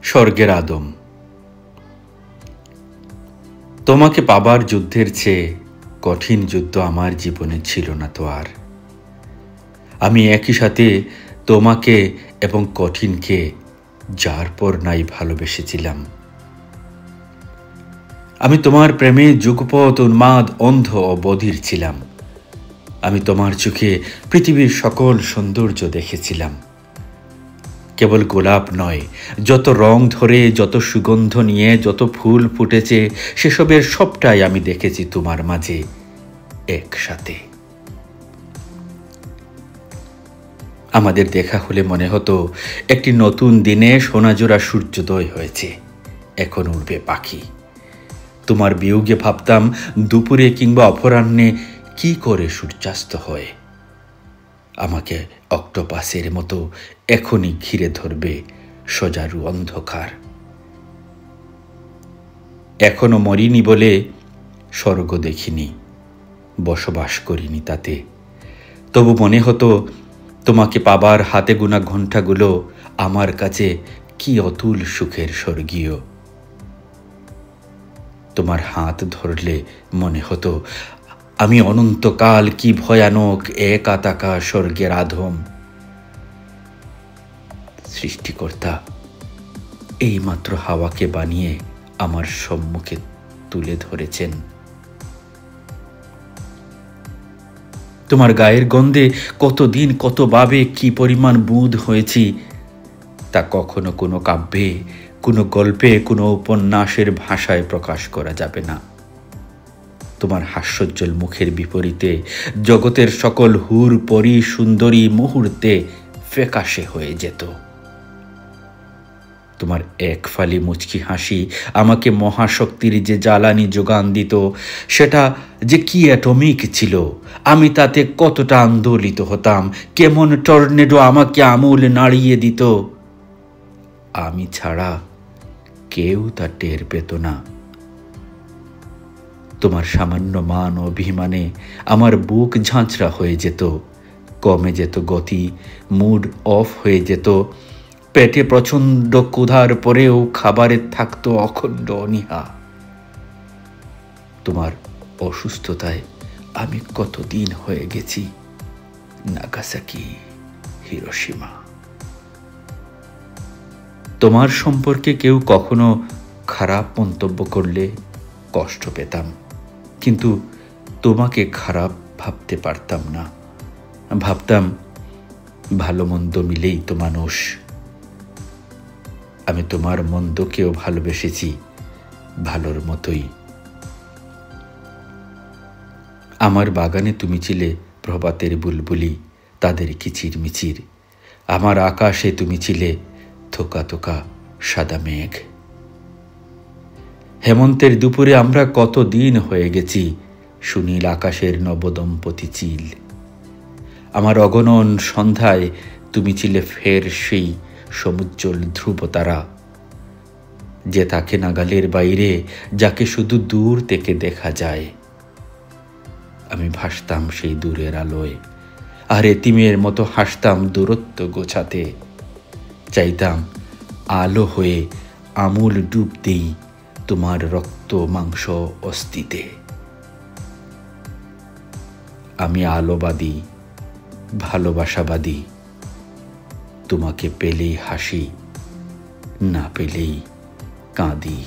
স্বর্গের আদম। তোমাকে পাবার যুদ্ধের চেয়ে কঠিন যুদ্ধ আমার জীবনে ছিল না তো আর। আমি একই সাথে তোমাকে এবং কঠিনকে যার পর নাই ভালোবেসেছিলাম। আমি তোমার প্রেমে যুগপৎ উন্মাদ, অন্ধ ও বধির ছিলাম। আমি তোমার চোখে পৃথিবীর সকল সৌন্দর্য দেখেছিলাম। কেবল গোলাপ নয়, যত রং ধরে, যত সুগন্ধ নিয়ে, যত ফুল ফুটেছে, সেসবের সবটাই আমি দেখেছি তোমার মাঝে একসাথে। আমাদের দেখা হলে মনে হতো একটি নতুন দিনে সোনাজোড়া সূর্যোদয় হয়েছে, এখন উড়বে পাখি। তোমার বিয়োগে ভাবতাম দুপুরে কিংবা অপরাহ্নে কি করে সূর্যাস্ত হয়। আমাকে অক্টোপাসের মতো এখনই ঘিরে ধরবে সজারু অন্ধকার। এখনো মরিনি বলে স্বর্গ দেখিনি, বসবাস করিনি তাতে। তবু মনে হতো তোমাকে পাবার হাতে গোনা ঘণ্টাগুলো আমার কাছে কি অতুল সুখের স্বর্গীয়। তোমার হাত ধরলে মনে হতো আমি অনন্তকাল কি ভয়ানক একা তাকা স্বর্গের আধম। সৃষ্টিকর্তা এইমাত্র হাওয়াকে বানিয়ে আমার সম্মুখে তুলে ধরেছেন। তোমার গায়ের গন্ধে কতদিন কতভাবে কি পরিমাণ বুঁদ হয়েছি, তা কখনো কোনো কাব্যে, কোনো গল্পে, কোনো উপন্যাসের ভাষায় প্রকাশ করা যাবে না। তোমার হাস্যোজ্জ্বল মুখের বিপরীতে জগতের সকল হুর পরি সুন্দরী মুহূর্তে ফ্যাকাশে হয়ে যেত। তোমার এক ফালি মুচকি হাসি আমাকে মহাশক্তির যে জ্বালানি যোগান দিত, সেটা যে কি অ্যাটমিক ছিল। আমি তাতে কতটা আন্দোলিত হতাম, কেমন টর্নেডো আমাকে আমূল নাড়িয়ে দিত। আমি ছাড়া কেউ তা টের পেত না। তোমার সামান্য মান অভিমানে আমার বুক ঝাঁঝরা হয়ে যেত, কমে যেত গতি, মুড অফ হয়ে যেত। পেটে প্রচণ্ড ক্ষুধার পরেও খাবারে থাকতো অখণ্ড অনীহা। তোমার অসুস্থতায় আমি কতদিন হয়ে গেছি নাগাসাকি, হিরোশিমা। তোমার সম্পর্কে কেউ কখনো খারাপ মন্তব্য করলে কষ্ট পেতাম, কিন্তু তোমাকে খারাপ ভাবতে পারতাম না। ভাবতাম ভালো মন্দ মিলেই তো মানুষ। আমি তোমার মন্দকেও ভালোবেসেছি ভালোর মতোই। আমার বাগানে তুমি ছিলে প্রভাতের বুলবুলি, তাদের কিচিরমিচির। আমার আকাশে তুমি ছিলে থোকা থোকা সাদা মেঘ। হেমন্তের দুপুরে আমরা কত দিন হয়ে গেছি সুনীল আকাশের নবদম্পতি চিল। আমার অগণন সন্ধ্যায় তুমি ছিলে ফের সেই সমুজ্জ্বল ধ্রুবতারা, যে তাকে নাগালের বাইরে, যাকে শুধু দূর থেকে দেখা যায়। আমি ভাসতাম সেই দূরের আলোয়, আর এতিমের মতো হাসতাম দূরত্ব গোছাতে। চাইতাম আলো হয়ে আমূল ডুব দেই তোমার রক্ত মাংস অস্থিতে। আমি আলোবাদী, ভালোবাসাবাদী। তোমাকে পেলেই হাসি, না পেলেই কাঁদি।